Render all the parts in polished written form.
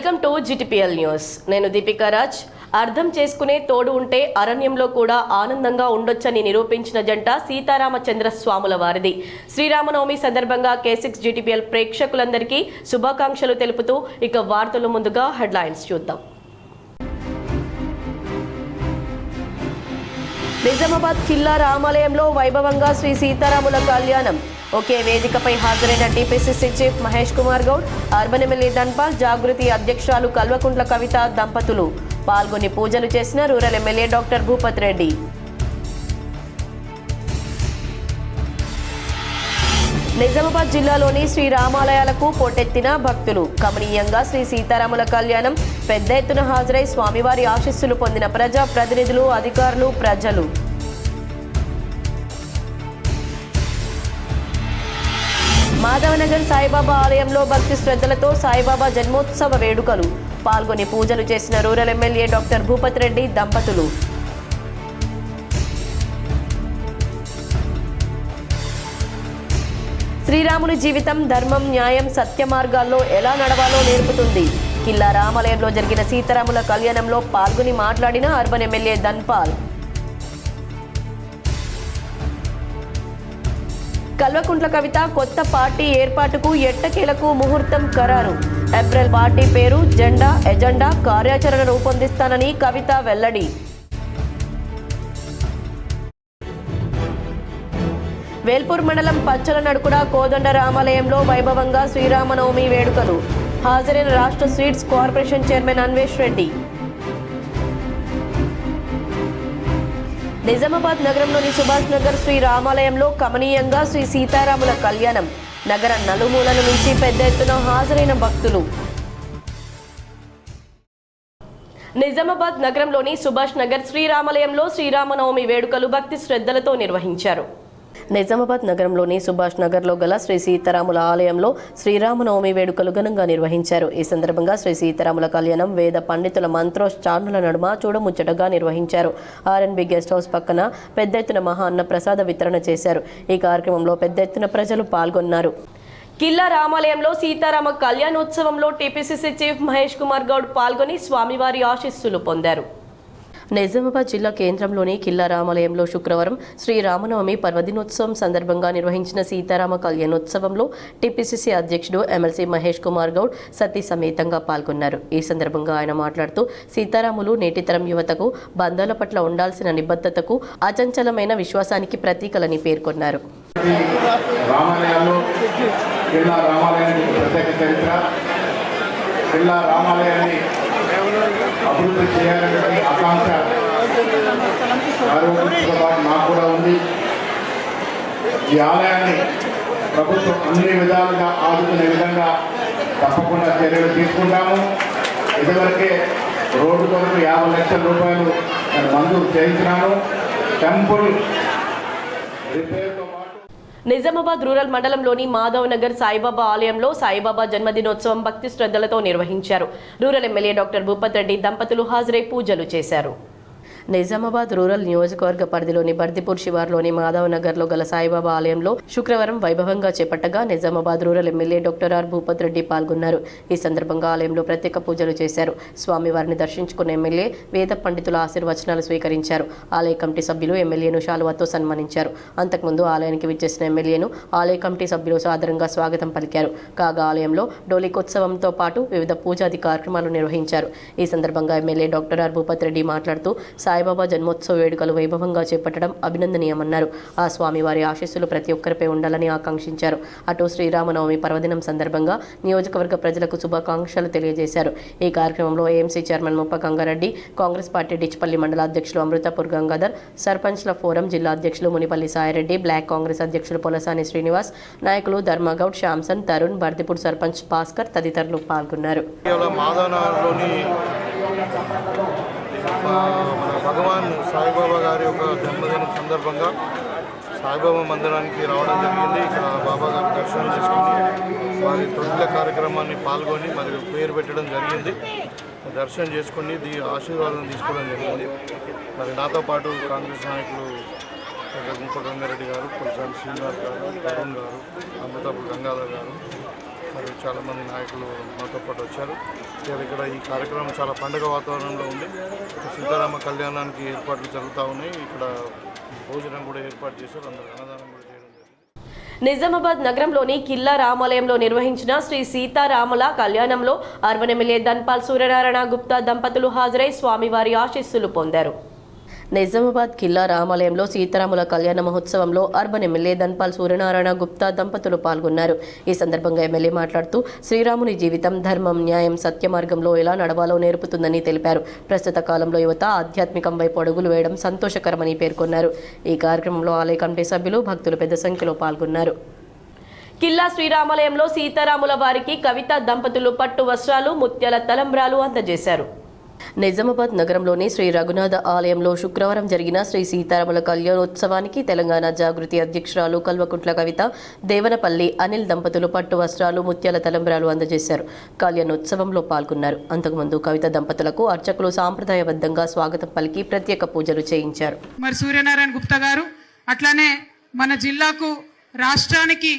Welcome to GTPL news. నేను దీపికా రాజ్. అర్థం చేసుకునే తోడు ఉంటే అరణ్యంలో కూడా ఆనందంగా ఉండొచ్చని నిరూపించిన జంట సీతారామచంద్ర స్వాముల వారిది. శ్రీరామనవమి సందర్భంగా K6 జిటిపిఎల్ ప్రేక్షకులందరికీ శుభాకాంక్షలు తెలుపుతూ ఇక వార్తలు ముందుగా హెడ్లైన్స్ చూద్దాం. నిజామాబాద్ కిల్లా రామాలయంలో వైభవంగా శ్రీ సీతారాముల కళ్యాణం. ఒకే వేదికపై హాజరైన TPCC chief Mahesh Kumar Goud, urban MLA Dhanpal, Jagruthi అధ్యక్షురాలు కల్వకుంట్ల కవిత దంపతులు పాల్గొని పూజలు చేసిన rural MLA doctor Bhupath Reddy. Nizamabad జిల్లాలోని శ్రీ రామాలయాలకు పోటెత్తిన భక్తులు. కమనీయంగా శ్రీ సీతారాముల కళ్యాణం పెద్ద ఎత్తున హాజరై స్వామివారి ఆశీస్సులు పొందిన ప్రజా ప్రతినిధులు, అధికారులు, ప్రజలు. మాధవనగర్ సాయిబాబా ఆలయంలో భక్తి శ్రద్ధలతో సాయిబాబా జన్మోత్సవ వేడుకలు. పాల్గొని పూజలు చేసిన rural MLA doctor Bhupath Reddy దంపతులు. శ్రీరాముని జీవితం ధర్మం, న్యాయం, సత్య మార్గాల్లో ఎలా నడవాలో నేర్పుతుంది. కిల్లా రామాలయంలో జరిగిన సీతారాముల కళ్యాణంలో పాల్గొని మాట్లాడిన అర్బన్ ఎమ్మెల్యే ధన్పాల్. కల్వకుంట్ల కవిత కొత్త పార్టీ ఏర్పాటుకు ఎట్టకేలకు ముహూర్తం ఖరారు. ఏప్రిల్ పార్టీ పేరు, జెండా, ఎజెండా, కార్యాచరణ రూపొందిస్తానని కవిత వెల్లడి. వేల్పూర్ మండలం పచ్చల నడుకుడ కోదండ రామాలయంలో వైభవంగా శ్రీరామనవమి వేడుకలు. హాజరైన రాష్ట్ర sweets corporation chairman Anvesh Reddy. Nizamabad నగరంలోని సుభాష్ నగర్ శ్రీ రామాలయంలో కమనీయంగా శ్రీ సీతారాముల కళ్యాణం. నగర నలుమూలల నుంచి పెద్ద ఎత్తున హాజరైన భక్తులు. నిజామాబాద్ నగరంలోని సుభాష్ నగర్ శ్రీరామాలయంలో శ్రీరామనవమి వేడుకలు భక్తి శ్రద్ధలతో నిర్వహించారు. నిజామాబాద్ నగరంలోని సుభాష్ నగర్లో గల శ్రీ సీతారాముల ఆలయంలో శ్రీరామనవమి వేడుకలు ఘనంగా నిర్వహించారు. ఈ సందర్భంగా శ్రీ సీతారాముల కళ్యాణం వేద పండితుల మంత్రోచ్చారణల నడుమ చూడముచ్చటగా నిర్వహించారు. ఆర్ఎన్బి గెస్ట్ హౌస్ పక్కన పెద్ద ఎత్తున మహా అన్న ప్రసాద వితరణ చేశారు. ఈ కార్యక్రమంలో పెద్ద ఎత్తున ప్రజలు పాల్గొన్నారు. కిల్లా రామాలయంలో సీతారామ కళ్యాణోత్సవంలో టీపీసీసీ చీఫ్ మహేష్ కుమార్ గౌడ్ పాల్గొని స్వామివారి ఆశీస్సులు పొందారు. నిజామాబాద్ జిల్లా కేంద్రంలోని కిల్లా రామాలయంలో శుక్రవారం శ్రీరామనవమి పర్వదినోత్సవం సందర్భంగా నిర్వహించిన సీతారామ కళ్యాణోత్సవంలో టీపీసీసీ అధ్యక్షుడు ఎమ్మెల్సీ మహేష్ కుమార్ గౌడ్ సతీ సమేతంగా పాల్గొన్నారు. ఈ సందర్భంగా ఆయన మాట్లాడుతూ సీతారాములు నేటితరం యువతకు బంధాల పట్ల ఉండాల్సిన నిబద్ధతకు, అచంచలమైన విశ్వాసానికి ప్రతీకలని పేర్కొన్నారు. అభివృద్ధి చేయాలనే ఆకాంక్ష ఆరోగ్యంతో పాటు నాకు కూడా ఉంది. ఈ ఆలయాన్ని ప్రభుత్వం అన్ని విధాలుగా ఆదుకునే విధంగా తప్పకుండా చర్యలు తీసుకుంటాము. ఇదివరకే రోడ్డు కొరకు 50 లక్షల రూపాయలు మంజూరు చేయించినాము. టెంపుల్ రిపేర్తో పాటు నిజామాబాద్ రూరల్ మండలంలోని మాధవనగర్ సాయిబాబా ఆలయంలో సాయిబాబా జన్మదినోత్సవం భక్తి శ్రద్ధలతో నిర్వహించారు. Rural MLA doctor Bhupath Reddy దంపతులు హాజరై పూజలు చేశారు. నిజామాబాద్ రూరల్ నియోజకవర్గ పరిధిలోని బర్దిపూర్ శివార్లోని మాధవనగర్లో గల సాయిబాబా ఆలయంలో శుక్రవారం వైభవంగా చేపట్టగా Nizamabad rural MLA doctor R Bhupath Reddy పాల్గొన్నారు. ఈ సందర్భంగా ఆలయంలో ప్రత్యేక పూజలు చేశారు. స్వామివారిని దర్శించుకున్న ఎమ్మెల్యే వేద పండితుల ఆశీర్వచనాలు స్వీకరించారు. ఆలయ కమిటీ సభ్యులు ఎమ్మెల్యేను శాలువాతో సన్మానించారు. అంతకుముందు ఆలయానికి విచ్చేసిన ఎమ్మెల్యేను ఆలయ కమిటీ సభ్యులు సాదరంగా స్వాగతం పలికారు. కాగా ఆలయంలో డోలికోత్సవంతో పాటు వివిధ పూజాది కార్యక్రమాలు నిర్వహించారు. ఈ సందర్భంగా MLA doctor R Bhupath Reddy మాట్లాడుతూ సాయిబాబా జన్మోత్సవ వేడుకలు వైభవంగా చేపట్టడం అభినందనీయమన్నారు. ఆ స్వామివారి ఆశీస్సులు ప్రతి ఒక్కరిపై ఉండాలని ఆకాంక్షించారు. అటు శ్రీరామనవమి పర్వదినం సందర్భంగా నియోజకవర్గ ప్రజలకు శుభాకాంక్షలు తెలియజేశారు. ఈ కార్యక్రమంలో ఏఎంసీ చైర్మన్ ముప్ప గంగారెడ్డి, కాంగ్రెస్ పార్టీ డిచ్పల్లి మండల అధ్యక్షులు అమృతపూర్ గంగాధర్, సర్పంచ్ల ఫోరం జిల్లా అధ్యక్షులు మునిపల్లి సాయిరెడ్డి, బ్లాక్ కాంగ్రెస్ అధ్యక్షులు పొలసాని శ్రీనివాస్, నాయకులు ధర్మగౌడ్, శ్యామ్సన్, తరుణ్, బర్దిపూర్ సర్పంచ్ భాస్కర్ తదితరులు పాల్గొన్నారు. మన భగవాన్ సాయిబాబా గారి యొక్క జన్మదినం సందర్భంగా సాయిబాబా మందిరానికి రావడం జరిగింది. ఇక్కడ బాబా గారి దర్శనం చేసుకుని వారి తొలిల కార్యక్రమాన్ని పాల్గొని మరి పేరు పెట్టడం జరిగింది. దర్శనం చేసుకుని ఆశీర్వాదం తీసుకోవడం జరిగింది. మరి నాతో పాటు కాంగ్రెస్ నాయకులు ముప్ప గంగారెడ్డి గారు, పొలసాని శ్రీనివాస్ గారు, తరుణ్ గారు, అమృతపూర్ గంగాధర్ గారు, మరి చాలామంది నాయకులు మాతో పాటు వచ్చారు. ఇక్కడ ఈ కార్యక్రమం చాలా పండుగ వాతావరణంలో ఉంది. సీతారామ కళ్యాణానికి ఏర్పాట్లు జరుగుతూ ఉన్నాయి. ఇక్కడ భోజనం కూడా ఏర్పాటు చేశారు, అందరూ అన్నదానం కూడా చేయడం జరిగింది. నిజామాబాద్ నగరంలోని కిల్లా రామాలయంలో నిర్వహించిన శ్రీ సీతారాముల కళ్యాణంలో అర్బన్ ఎమ్మెల్యే ధన్పాల్ సూర్యనారాయణ గుప్తా దంపతులు హాజరై స్వామివారి ఆశీస్సులు పొందారు. నిజామాబాద్ కిల్లా రామాలయంలో సీతారాముల కళ్యాణ మహోత్సవంలో అర్బన్ ఎమ్మెల్యే ధన్పాల్ సూర్యనారాయణ గుప్తా దంపతులు పాల్గొన్నారు. ఈ సందర్భంగా ఎమ్మెల్యే మాట్లాడుతూ శ్రీరాముని జీవితం ధర్మం, న్యాయం, సత్య మార్గంలో ఎలా నడవాలో నేర్పుతుందని తెలిపారు. ప్రస్తుత కాలంలో యువత ఆధ్యాత్మికం వైపు అడుగులు వేయడం సంతోషకరమని పేర్కొన్నారు. ఈ కార్యక్రమంలో ఆలయ కమిటీ సభ్యులు, భక్తులు పెద్ద సంఖ్యలో పాల్గొన్నారు. కిల్లా శ్రీరామాలయంలో సీతారాముల వారికి కవిత దంపతులు పట్టు వస్త్రాలు, ముత్యాల తలంబ్రాలు అందజేశారు. నిజామాబాద్ నగరంలోని శ్రీ రఘునాథ ఆలయంలో శుక్రవారం జరిగిన శ్రీ సీతారాముల కళ్యాణోత్సవానికి తెలంగాణ జాగృతి అధ్యక్షురాలు కల్వకుంట్ల కవిత, దేవనపల్లి అనిల్ దంపతులు పట్టు వస్త్రాలు, ముత్యాల తలంబ్రాలు అందజేశారు. కళ్యాణోత్సవంలో పాల్గొన్నారు. అంతకుముందు కవిత దంపతులకు అర్చకులు సాంప్రదాయబద్ధంగా స్వాగతం పలికి ప్రత్యేక పూజలు చేయించారు. మరి సూర్యనారాయణ గుప్తా గారు అట్లానే మన జిల్లాకు, రాష్ట్రానికి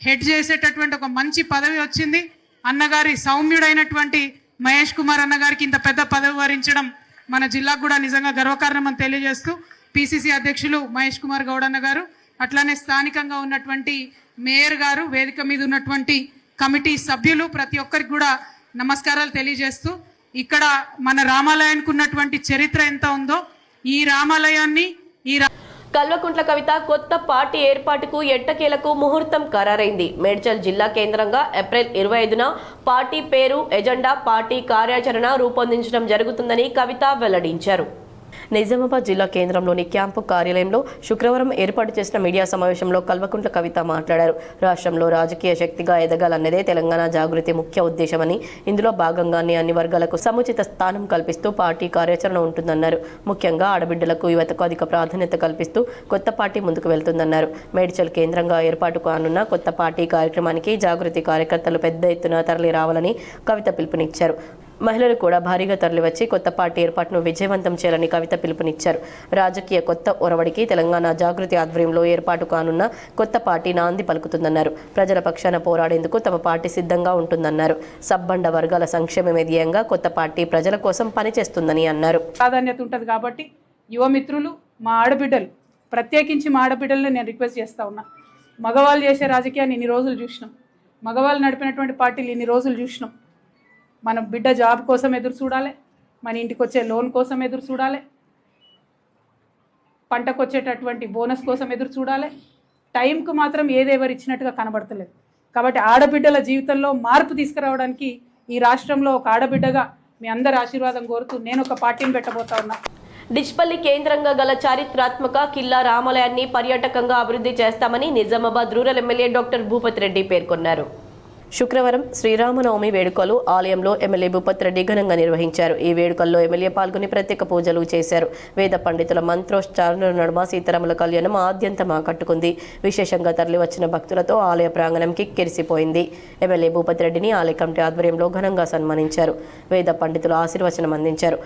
హెడ్ చేసేటటువంటి ఒక మంచి పదవి వచ్చింది. అన్నగారి సౌమ్యుడైనటువంటి మహేష్ కుమార్ అన్నగారికి ఇంత పెద్ద పదవి వరించడం మన జిల్లాకు కూడా నిజంగా గర్వకారణం అని తెలియజేస్తూ పిసిసి అధ్యక్షులు మహేష్ కుమార్ గౌడ్ అన్న గారు, అట్లానే స్థానికంగా ఉన్నటువంటి మేయర్ గారు, వేదిక మీద ఉన్నటువంటి కమిటీ సభ్యులు, ప్రతి ఒక్కరికి కూడా నమస్కారాలు తెలియజేస్తూ, ఇక్కడ మన రామాలయానికి ఉన్నటువంటి చరిత్ర ఎంత ఉందో, ఈ రామాలయాన్ని కల్వకుంట్ల కవిత కొత్త పార్టీ ఏర్పాటుకు ఎట్టకేలకు ముహూర్తం ఖరారైంది. మేడ్చల్ జిల్లా కేంద్రంగా ఏప్రిల్ 25న పార్టీ పేరు, ఎజెండా, పార్టీ కార్యాచరణ రూపొందించడం జరుగుతుందని కవిత వెల్లడించారు. నిజామాబాద్ జిల్లా కేంద్రంలోని క్యాంపు కార్యాలయంలో శుక్రవారం ఏర్పాటు చేసిన మీడియా సమావేశంలో కల్వకుంట్ల కవిత మాట్లాడారు. రాష్ట్రంలో రాజకీయ శక్తిగా ఎదగాలన్నదే తెలంగాణ జాగృతి ముఖ్య ఉద్దేశమని, ఇందులో భాగంగానే అన్ని వర్గాలకు సముచిత స్థానం కల్పిస్తూ పార్టీ కార్యాచరణ ఉంటుందన్నారు. ముఖ్యంగా ఆడబిడ్డలకు, యువతకు అధిక ప్రాధాన్యత కల్పిస్తూ కొత్త పార్టీ ముందుకు వెళ్తుందన్నారు. మేడ్చల్ కేంద్రంగా ఏర్పాటు కానున్న కొత్త పార్టీ కార్యక్రమానికి జాగృతి కార్యకర్తలు పెద్ద ఎత్తున తరలి రావాలని కవిత పిలుపునిచ్చారు. మహిళలు కూడా భారీగా తరలివచ్చి కొత్త పార్టీ ఏర్పాటును విజయవంతం చేయాలని కవిత పిలుపునిచ్చారు. రాజకీయ కొత్త ఒరవడికి తెలంగాణ జాగృతి ఆధ్వర్యంలో ఏర్పాటు కానున్న కొత్త పార్టీ నాంది పలుకుతుందన్నారు. ప్రజల పక్షాన పోరాడేందుకు తమ పార్టీ సిద్ధంగా ఉంటుందన్నారు. సబ్బండ వర్గాల సంక్షేమమే ధ్యేయంగా కొత్త పార్టీ ప్రజల కోసం పనిచేస్తుందని అన్నారు. ప్రాధాన్యత ఉంటుంది కాబట్టి యువమిత్రులు, మా ఆడబిడ్డలు, ప్రత్యేకించి మా ఆడబిడ్డలను నేను రిక్వెస్ట్ చేస్తా ఉన్నా. మగవాళ్ళు చేసే రాజకీయాన్ని ఇన్ని రోజులు చూసినాం, మగవాళ్ళు నడిపినటువంటి పార్టీలు ఇన్ని రోజులు చూసినాం. మన బిడ్డ జాబ్ కోసం ఎదురు చూడాలి, మన ఇంటికి వచ్చే లోన్ కోసం ఎదురు చూడాలి, పంటకు వచ్చేటటువంటి బోనస్ కోసం ఎదురు చూడాలి. టైంకు మాత్రం ఏదేవరు ఇచ్చినట్టుగా కనబడతలేదు. కాబట్టి ఆడబిడ్డల జీవితంలో మార్పు తీసుకురావడానికి ఈ రాష్ట్రంలో ఒక ఆడబిడ్డగా మీ అందరి ఆశీర్వాదం కోరుతూ నేను ఒక పార్టీని పెట్టబోతా ఉన్నా. డిచ్పల్లి కేంద్రంగా గల చారిత్రాత్మక కిల్లా రామాలయాన్ని పర్యాటకంగా అభివృద్ధి చేస్తామని Nizamabad rural MLA doctor Bhupath Reddy పేర్కొన్నారు. శుక్రవారం శ్రీరామనవమి వేడుకలు ఆలయంలో ఎమ్మెల్యే భూపత్ రెడ్డి ఘనంగా నిర్వహించారు. ఈ వేడుకల్లో ఎమ్మెల్యే పాల్గొని ప్రత్యేక పూజలు చేశారు. వేద పండితుల మంత్రోచ్చారణ నడుమ సీతారాముల కళ్యాణం ఆద్యంతం ఆకట్టుకుంది. విశేషంగా తరలివచ్చిన భక్తులతో ఆలయ ప్రాంగణం కిక్కిరిసిపోయింది. ఎమ్మెల్యే భూపత్ రెడ్డిని ఆలయ కమిటీ ఆధ్వర్యంలో ఘనంగా సన్మానించారు. వేద పండితులు ఆశీర్వచనం అందించారు.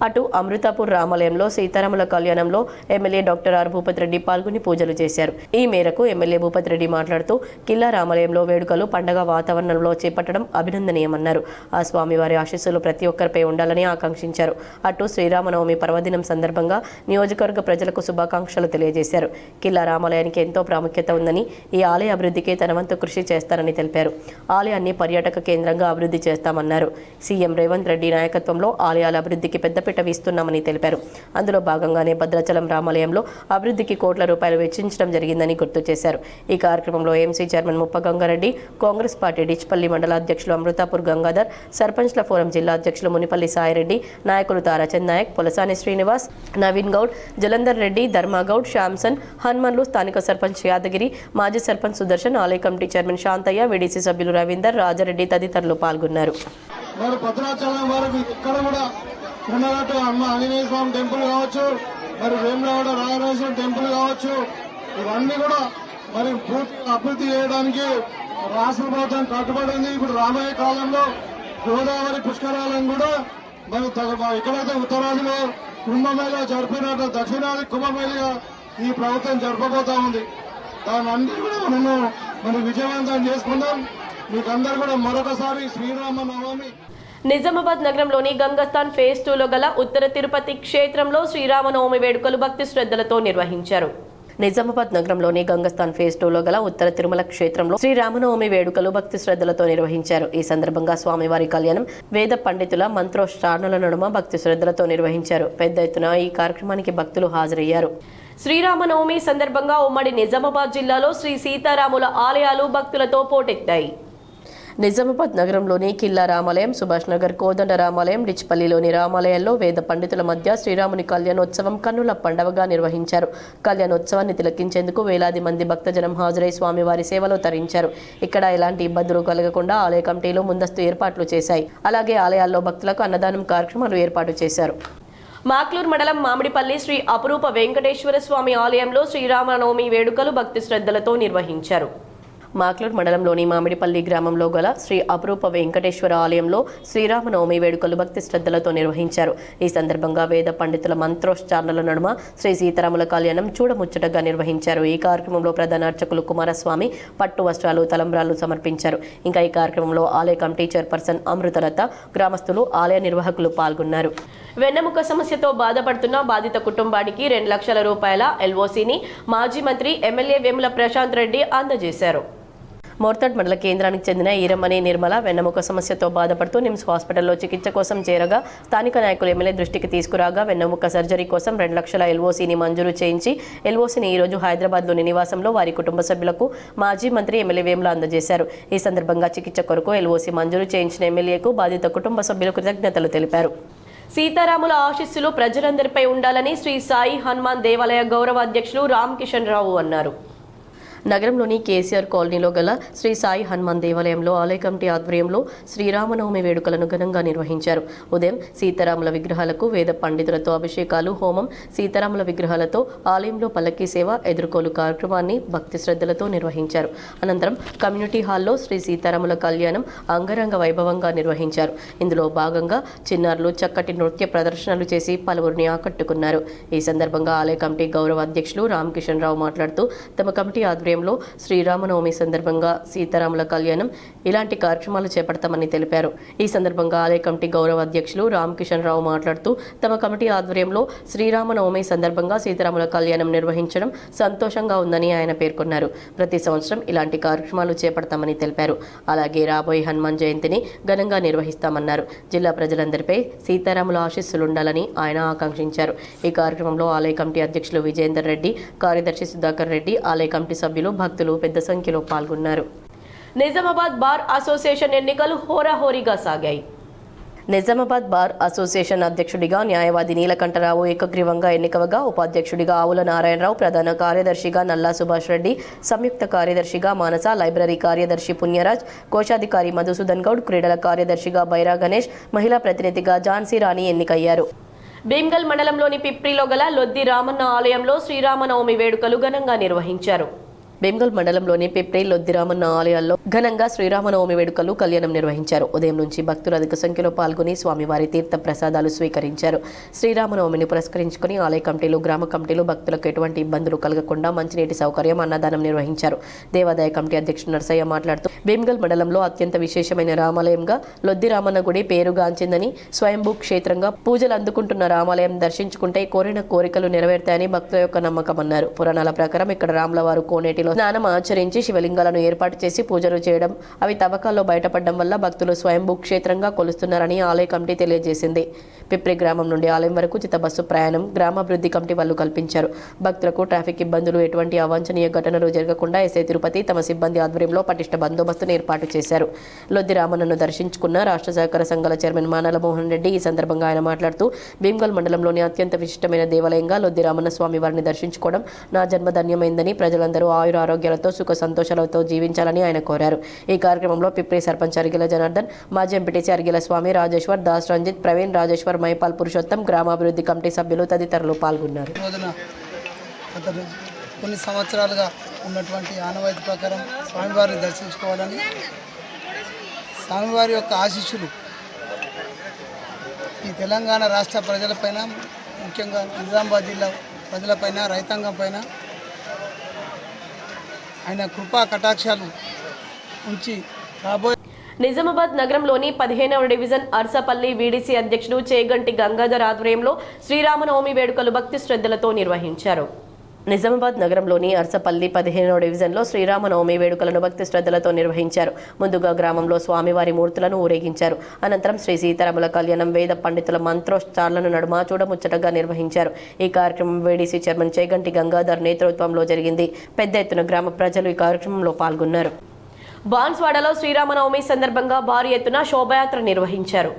అటు అమృతాపూర్ రామాలయంలో సీతారాముల కళ్యాణంలో MLA doctor R Bhupath Reddy పాల్గొని పూజలు చేశారు. ఈ మేరకు ఎమ్మెల్యే భూపత్ రెడ్డి మాట్లాడుతూ కిల్లా రామాలయంలో వేడుకలు పండగ వాతావరణంలో చేపట్టడం అభినందనీయమన్నారు. ఆ స్వామివారి ఆశీస్సులు ప్రతి ఒక్కరిపై ఉండాలని ఆకాంక్షించారు. అటు శ్రీరామనవమి పర్వదినం సందర్భంగా నియోజకవర్గ ప్రజలకు శుభాకాంక్షలు తెలియజేశారు. కిల్లా రామాలయానికి ఎంతో ప్రాముఖ్యత ఉందని, ఈ ఆలయ అభివృద్ధికి తన వంతు కృషి చేస్తారని తెలిపారు. ఆలయాన్ని పర్యాటక కేంద్రంగా అభివృద్ధి చేస్తామన్నారు. సీఎం రేవంత్ రెడ్డి నాయకత్వంలో ఆలయాల అభివృద్ధికి పెద్దపీట వీస్తున్నామని తెలిపారు. అందులో భాగంగానే భద్రాచలం రామాలయంలో అభివృద్ధికి కోట్ల రూపాయలు వెచ్చించడం జరిగిందని గుర్తు చేశారు. ఈ కార్యక్రమంలో ఎంసీ చైర్మన్ ముప్ప గంగారెడ్డి, కాంగ్రెస్ పార్టీ డిచ్పల్లి మండల అధ్యక్షులు అమృతాపూర్ గంగాధర్, సర్పంచ్ల ఫోరం జిల్లా అధ్యక్షులు మునిపల్లి సాయిరెడ్డి, నాయకులు తారాచంద్ నాయక్, పొలసాని శ్రీనివాస్, నవీన్ గౌడ్, జలంధర్ రెడ్డి, ధర్మాగౌడ్, శ్యామ్సన్, హనుమన్లు, స్థానిక సర్పంచ్ యాదగిరి, మాజీ సర్పంచ్ సుదర్శన్, ఆలయ కమిటీ చైర్మన్ శాంతయ్య, వీడీసీ సభ్యులు రవీందర్, రాజారెడ్డి తదితరులు పాల్గొన్నారు. భద్రాచలం వరకు ఇక్కడ కూడా ఉన్నట్టు అమ్మ ఆంజనేయ స్వామి టెంపుల్ కావచ్చు, మరి వేములవాడ రాజరాజేశ్వరం టెంపుల్ కావచ్చు, ఇవన్నీ కూడా మరి పూర్తిగా అభివృద్ధి చేయడానికి రాష్ట్ర ప్రభుత్వం కట్టుబడింది. ఇప్పుడు రాబోయే కాలంలో గోదావరి పుష్కరాలను కూడా మరి ఎక్కడైతే ఉత్తరాదిలో కుంభమేళా జరిపినట్టు దక్షిణాది కుంభమేళగా ఈ ప్రభుత్వం జరపబోతా ఉంది. దాన్ని అన్ని కూడా మనం విజయవంతం చేసుకుందాం. మీకందరూ కూడా మరొకసారి శ్రీరామ నవమి నిజామాబాద్ నగరంలోని గంగస్థాన్ ఫేజ్ 2లో గల ఉత్తర తిరుపతి క్షేత్రంలో శ్రీరామనవమి వేడుకలు భక్తి శ్రద్ధలతో నిర్వహించారు. నిజామాబాద్ నగరంలోని గంగస్థాన్ ఫేజ్ 2లో గల ఉత్తర తిరుమల క్షేత్రంలో శ్రీరామనవమి వేడుకలు భక్తి శ్రద్ధలతో నిర్వహించారు. ఈ సందర్భంగా స్వామివారి కళ్యాణం వేద పండితుల మంత్రోచ్చారణల నడుమ భక్తి శ్రద్ధలతో నిర్వహించారు. పెద్ద ఎత్తున ఈ కార్యక్రమానికి భక్తులు హాజరయ్యారు. శ్రీరామనవమి సందర్భంగా ఉమ్మడి నిజామాబాద్ జిల్లాలో శ్రీ సీతారాముల ఆలయాలు భక్తులతో పోటెత్తాయి. నిజామాబాద్ నగరంలోని కిల్లా రామాలయం, సుభాష్ నగర్ కోదండ రామాలయం, డిచ్పల్లిలోని రామాలయాల్లో వేద పండితుల మధ్య శ్రీరాముని కళ్యాణోత్సవం కన్నుల పండవగా నిర్వహించారు. కళ్యాణోత్సవాన్ని తిలకించేందుకు వేలాది మంది భక్తజనం హాజరై స్వామివారి సేవలో తరించారు. ఇక్కడ ఎలాంటి ఇబ్బందులు కలగకుండా ఆలయ కమిటీలు ముందస్తు ఏర్పాట్లు చేశాయి. అలాగే ఆలయాల్లో భక్తులకు అన్నదానం కార్యక్రమాలు ఏర్పాటు చేశారు. మాక్లూర్ మండలం మామిడిపల్లి శ్రీ అపురూప వెంకటేశ్వర స్వామి ఆలయంలో శ్రీరామనవమి వేడుకలు భక్తి శ్రద్ధలతో నిర్వహించారు. మాక్లూర్ మండలంలోని మామిడిపల్లి గ్రామంలో గల శ్రీ అపురూప వెంకటేశ్వర ఆలయంలో శ్రీరామనవమి వేడుకలు భక్తి శ్రద్ధలతో నిర్వహించారు. ఈ సందర్భంగా వేద పండితుల మంత్రోచ్చారణల నడుమ శ్రీ సీతారాముల కళ్యాణం చూడముచ్చటగా నిర్వహించారు. ఈ కార్యక్రమంలో ప్రధాన అర్చకులు కుమారస్వామి పట్టు వస్త్రాలు, తలంబ్రాలు సమర్పించారు. ఇంకా ఈ కార్యక్రమంలో ఆలయ కమిటీ చైర్పర్సన్ అమృతలత, గ్రామస్తులు, ఆలయ నిర్వాహకులు పాల్గొన్నారు. వెన్నెముక సమస్యతో బాధపడుతున్న బాధిత కుటుంబానికి 2 లక్షల రూపాయల ఎల్ఓసిని మాజీ మంత్రి ఎమ్మెల్యే వేముల ప్రశాంత్ రెడ్డి అందజేశారు. మోర్తాడ్ మండల కేంద్రానికి చెందిన ఈరమణి నిర్మల వెన్నెముక సమస్యతో బాధపడుతూ నిమ్స్ హాస్పిటల్లో చికిత్స కోసం చేరగా స్థానిక నాయకులు ఎమ్మెల్యే దృష్టికి తీసుకురాగా వెన్నెముక సర్జరీ కోసం 2 లక్షల ఎల్ఓసిని మంజూరు చేయించి ఎల్ఓసిని ఈరోజు హైదరాబాద్లోని నివాసంలో వారి కుటుంబ సభ్యులకు మాజీ మంత్రి ఎమ్మెల్యే వేముల అందజేశారు. ఈ సందర్భంగా చికిత్స కొరకు ఎల్ఓసి మంజూరు చేయించిన ఎమ్మెల్యేకు బాధిత కుటుంబ సభ్యులు కృతజ్ఞతలు తెలిపారు. సీతారాముల ఆశీస్సులు ప్రజలందరిపై ఉండాలని శ్రీ సాయి హనుమాన్ దేవాలయ గౌరవ అధ్యక్షులు రామ్ కిషన్ రావు అన్నారు. నగరంలోని కేసీఆర్ కాలనీలో గల శ్రీ సాయి హనుమాన్ దేవాలయంలో ఆలయ కమిటీ ఆధ్వర్యంలో శ్రీరామనవమి వేడుకలను ఘనంగా నిర్వహించారు. ఉదయం సీతారాముల విగ్రహాలకు వేద పండితులతో అభిషేకాలు, హోమం, సీతారాముల విగ్రహాలతో ఆలయంలో పల్లకీ సేవ, ఎదుర్కోలు కార్యక్రమాన్ని భక్తి శ్రద్ధలతో నిర్వహించారు. అనంతరం కమ్యూనిటీ హాల్లో శ్రీ సీతారాముల కళ్యాణం అంగరంగ వైభవంగా నిర్వహించారు. ఇందులో భాగంగా చిన్నారులు చక్కటి నృత్య ప్రదర్శనలు చేసి పలువురిని ఆకట్టుకున్నారు. ఈ సందర్భంగా ఆలయ కమిటీ గౌరవ అధ్యక్షులు రామ్ కిషన్ రావు మాట్లాడుతూ తమ కమిటీ ఆధ్వర్యంలో శ్రీరామనవమి సందర్భంగా సీతారాముల కళ్యాణం ఇలాంటి కార్యక్రమాలు చేపడతామని తెలిపారు. ఈ సందర్భంగా ఆలయ కమిటీ గౌరవ అధ్యక్షులు రామ్ కిషన్ రావు మాట్లాడుతూ తమ కమిటీ ఆధ్వర్యంలో శ్రీరామనవమి సందర్భంగా సీతారాముల కళ్యాణం నిర్వహించడం సంతోషంగా ఉందని ఆయన పేర్కొన్నారు. ప్రతి సంవత్సరం ఇలాంటి కార్యక్రమాలు చేపడతామని తెలిపారు. అలాగే రాబోయే హనుమాన్ జయంతిని ఘనంగా నిర్వహిస్తామన్నారు. జిల్లా ప్రజలందరిపై సీతారాముల ఆశీస్సులుండాలని ఆయన ఆకాంక్షించారు. ఈ కార్యక్రమంలో ఆలయ కమిటీ అధ్యక్షులు విజయేందర్ రెడ్డి, కార్యదర్శి సుధాకర్ రెడ్డి, ఆలయ కమిటీ సభ్యులు, భక్తులు పెద్ద సంఖ్యలో పాల్గొన్నారు. నిజామాబాద్ బార్ అసోసియేషన్ ఎన్నికలు హోరాహోరీగా సాగాయి. నిజామాబాద్ బార్ అసోసియేషన్ అధ్యక్షుడిగా న్యాయవాది నీలకంఠరావు ఏకగ్రీవంగా ఎన్నికవగా, ఉపాధ్యక్షుడిగా ఆవుల నారాయణరావు, ప్రధాన కార్యదర్శిగా నల్లా సుభాష్ రెడ్డి, సంయుక్త కార్యదర్శిగా మానస, లైబ్రరీ కార్యదర్శి పుణ్యరాజ్, కోశాధికారి మధుసూదన్ గౌడ్, క్రీడల కార్యదర్శిగా బైరా గణేష్, మహిళా ప్రతినిధిగా ఝాన్సీ రాణి ఎన్నికయ్యారు. భీమ్గల్ మండలంలోని పిప్రిలో గల లొద్ది రామన్న ఆలయంలో శ్రీరామనవమి వేడుకలు ఘనంగా నిర్వహించారు. భీమ్గల్ మండలంలోని పిప్రి, లొద్ది రామన్న ఆలయాల్లో ఘనంగా శ్రీరామనవమి వేడుకలు కళ్యాణం నిర్వహించారు. ఉదయం నుంచి భక్తులు అధిక సంఖ్యలో పాల్గొని స్వామివారి తీర్థ ప్రసాదాలు స్వీకరించారు. శ్రీరామనవమిని పురస్కరించుకుని ఆలయ కమిటీలు, గ్రామ కమిటీలు భక్తులకు ఎటువంటి ఇబ్బందులు కలగకుండా మంచినీటి సౌకర్యం, అన్నదానం నిర్వహించారు. దేవాదాయ కమిటీ అధ్యక్షుడు నరసయ్య మాట్లాడుతూ భీమ్గల్ మండలంలో అత్యంత విశేషమైన రామాలయంగా లొద్ది రామన్న గుడి పేరుగాంచిందని, స్వయంభూ క్షేత్రంగా పూజలు అందుకుంటున్న రామాలయం దర్శించుకుంటే కోరిన కోరికలు నెరవేరుతాయని భక్తుల యొక్క నమ్మకమన్నారు. పురాణాల ప్రకారం ఇక్కడ రాములవారు కోనేటిలో స్నానం ఆచరించి శివలింగాలను ఏర్పాటు చేసి పూజలు చేయడం, అవి తవ్వకాల్లో బయటపడడం వల్ల భక్తులు స్వయంభూ క్షేత్రంగా కొలుస్తున్నారని ఆలయ కమిటీ తెలియజేసింది. పిప్రి గ్రామం నుండి ఆలయం వరకు ఉచిత బస్సు ప్రయాణం గ్రామాభివృద్ధి కమిటీ వాళ్ళు కల్పించారు. భక్తులకు ట్రాఫిక్ ఇబ్బందులు, ఎటువంటి అవాంఛనీయ ఘటనలు జరగకుండా ఎస్ఐ తిరుపతి తమ సిబ్బంది ఆధ్వర్యంలో పటిష్ట బందోబస్తును ఏర్పాటు చేశారు. లొద్ది రామన్నను దర్శించుకున్న రాష్ట్ర సహకార సంఘాల చైర్మన్ మానల మోహన్ రెడ్డి ఈ సందర్భంగా ఆయన మాట్లాడుతూ భీమ్గల్ మండలంలోని అత్యంత విశిష్టమైన దేవాలయంగా లొద్ది రామన్న స్వామి వారిని దర్శించుకోవడం నా జన్మధన్యమైందని, ప్రజలందరూ ఆయుర ఆరోగ్యాలతో సుఖ సంతోషాలతో జీవించాలని ఆయన కోరారు. ఈ కార్యక్రమంలో పిప్రి సర్పంచ్ అరిగిల జనార్దన్, మాజీ ఎంపీటీసీ అరిగిల స్వామి, రాజేశ్వర్, దాస్ రంజిత్, ప్రవీణ్, రాజేశ్వర్, మైపాల్ పురుషోత్తం, గ్రామాభివృద్ధి కమిటీ సభ్యులు తదితరులు పాల్గొన్నారు. కొన్ని సంవత్సరాలుగా ఉన్నటువంటి ఆనవాయితీ ప్రకారం స్వామివారిని దర్శించుకోవాలని, స్వామివారి యొక్క ఆశీస్సులు ఈ తెలంగాణ రాష్ట్ర ప్రజలపైన, ముఖ్యంగా నిజామాబాద్ జిల్లా ప్రజలపైన, రైతాంగం పైన ఆయన కృపా కటాక్షాలు ఉంచి రాబోయే నిజామాబాద్ నగరంలోని 15వ డివిజన్ అర్సపల్లి వీడీసీ అధ్యక్షుడు చేగంటి గంగాధర్ ఆధ్వర్యంలో శ్రీరామనవమి వేడుకలు భక్తి శ్రద్ధలతో నిర్వహించారు. నిజామాబాద్ నగరంలోని అర్సపల్లి 15వ డివిజన్లో శ్రీరామనవమి వేడుకలను భక్తి శ్రద్ధలతో నిర్వహించారు. ముందుగా గ్రామంలో స్వామివారి మూర్తులను ఊరేగించారు. అనంతరం శ్రీ సీతారాముల కళ్యాణం వేద పండితుల మంత్రోచ్చారణల నడుమ చూడముచ్చటగా నిర్వహించారు. ఈ కార్యక్రమం వీడీసీ చైర్మన్ చేగంటి గంగాధర్ నేతృత్వంలో జరిగింది. పెద్ద ఎత్తున గ్రామ ప్రజలు ఈ కార్యక్రమంలో పాల్గొన్నారు. బాన్స్వాడలో శ్రీరామనవమి సందర్భంగా భారీ ఎత్తున శోభయాత్ర నిర్వహించారు.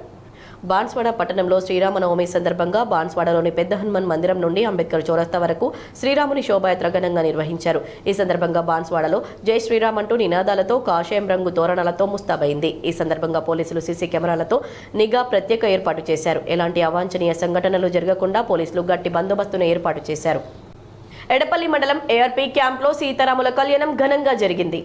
బాన్స్వాడ పట్టణంలో శ్రీరామనవమి సందర్భంగా బాన్స్వాడలోని పెద్ద హనుమాన్ మందిరం నుండి అంబేద్కర్ చౌరస్తా వరకు శ్రీరాముని శోభయాత్ర ఘనంగా నిర్వహించారు. ఈ సందర్భంగా బాన్స్వాడలో జై శ్రీరామ్ అంటూ నినాదాలతో కాషాయం రంగు తోరణాలతో ముస్తాబైంది. ఈ సందర్భంగా పోలీసులు సీసీ కెమెరాలతో నిఘా ప్రత్యేక ఏర్పాటు చేశారు. ఎలాంటి అవాంఛనీయ సంఘటనలు జరగకుండా పోలీసులు గట్టి బందోబస్తును ఏర్పాటు చేశారు. ఎడపల్లి మండలం ఏఆర్పీ క్యాంప్లో సీతారాముల కళ్యాణం ఘనంగా జరిగింది.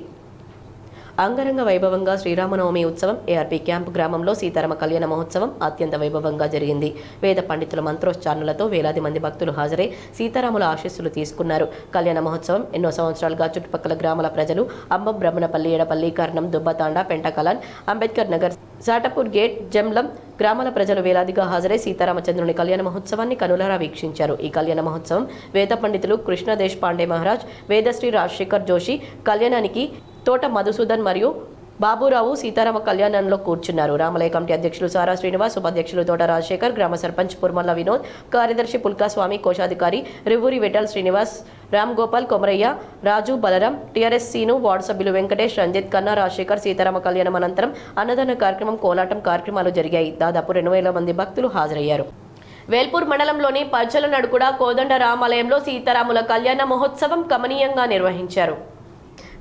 అంగరంగ వైభవంగా శ్రీరామనవమి ఉత్సవం ఏఆర్పీ క్యాంప్ గ్రామంలో సీతారామ కళ్యాణ మహోత్సవం అత్యంత వైభవంగా జరిగింది. వేద పండితుల మంత్రోచ్చారణలతో వేలాది మంది భక్తులు హాజరై సీతారాముల ఆశీస్సులు తీసుకున్నారు. కళ్యాణ మహోత్సవం ఎన్నో సంవత్సరాలుగా చుట్టుపక్కల గ్రామాల ప్రజలు అంబం, బ్రహ్మణపల్లి, ఎడపల్లి, కర్ణం, దుబ్బతాండ, పెంటకలాన్, అంబేద్కర్ నగర్, సాటపూర్ గేట్, జమ్లం గ్రామాల ప్రజలు వేలాదిగా హాజరై సీతారామచంద్రుని కళ్యాణ మహోత్సవాన్ని కనులారా వీక్షించారు. ఈ కళ్యాణ మహోత్సవం వేద పండితులు కృష్ణ దేశ్ పాండే మహారాజ్, వేదశ్రీ రాజశేఖర్ జోషి కళ్యాణానికి తోట మధుసూదన్ మరియు బాబురావు సీతారామ కళ్యాణంలో కూర్చున్నారు. రామలయ కమిటీ అధ్యక్షులు సారా శ్రీనివాస్, ఉపాధ్యక్షులు తోట రాజశేఖర్, గ్రామ సర్పంచ్ పుర్మల్ల వినోద్, కార్యదర్శి పుల్కాస్వామి, కోశాధికారి రివ్వూరి విఠల్ శ్రీనివాస్, రామ్ గోపాల్, కొమరయ్య, రాజు, బలరాం, టీఆర్ఎస్ సీను, వార్డు సభ్యులు వెంకటేష్, రంజిత్, కన్నా, రాజశేఖర్. సీతారామ కళ్యాణం అనంతరం అన్నదాన కార్యక్రమం, కోలాటం కార్యక్రమాలు జరిగాయి. దాదాపు 2,000 మంది భక్తులు హాజరయ్యారు. వేల్పూర్ మండలంలోని పచ్చల నడుకుడ కోదండ రామాలయంలో సీతారాముల కళ్యాణ మహోత్సవం కమనీయంగా నిర్వహించారు.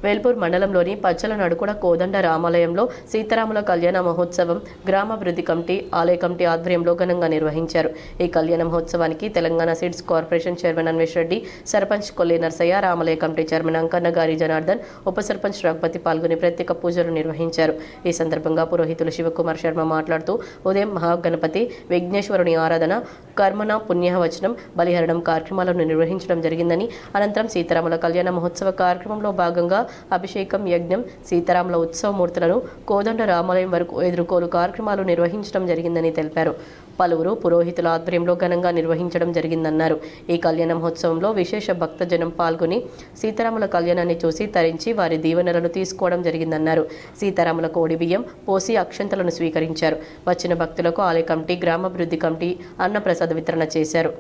వేల్పూర్ మండలంలోని పచ్చల నడుకుడ కోదండ రామాలయంలో సీతారాముల కళ్యాణ మహోత్సవం గ్రామాభివృద్ధి కమిటీ, ఆలయ కమిటీ ఆధ్వర్యంలో ఘనంగా నిర్వహించారు. ఈ కళ్యాణ మహోత్సవానికి Telangana seeds corporation chairman Anvesh Reddy, sarpanch Kolli Narsaiah, రామాలయ కమిటీ చైర్మన్ అంకన్న గారి జనార్దన్, ఉప సర్పంచ్ రఘుపతి పాల్గొని ప్రత్యేక పూజలు నిర్వహించారు. ఈ సందర్భంగా పురోహితులు శివకుమార్ శర్మ మాట్లాడుతూ ఉదయం మహాగణపతి విఘ్నేశ్వరుని ఆరాధన, కర్మణ, పుణ్యవచనం, బలిహరణం కార్యక్రమాలను నిర్వహించడం జరిగిందని, అనంతరం సీతారాముల కళ్యాణ మహోత్సవ కార్యక్రమంలో భాగంగా అభిషేకం, యజ్ఞం, సీతారాముల ఉత్సవమూర్తులను కోదండ రామాలయం వరకు ఎదుర్కోలు కార్యక్రమాలు నిర్వహించడం జరిగిందని తెలిపారు. పలువురు పురోహితుల ఆధ్వర్యంలో ఘనంగా నిర్వహించడం జరిగిందన్నారు. ఈ కళ్యాణ మహోత్సవంలో విశేష భక్తజనం పాల్గొని సీతారాముల కళ్యాణాన్ని చూసి తరించి వారి దీవెనలను తీసుకోవడం జరిగిందన్నారు. సీతారాముల కోడి బియ్యం పోసి అక్షంతలను స్వీకరించారు. వచ్చిన భక్తులకు ఆలయ కమిటీ, గ్రామాభివృద్ధి కమిటీ అన్నప్రసాద వితరణ చేశారు.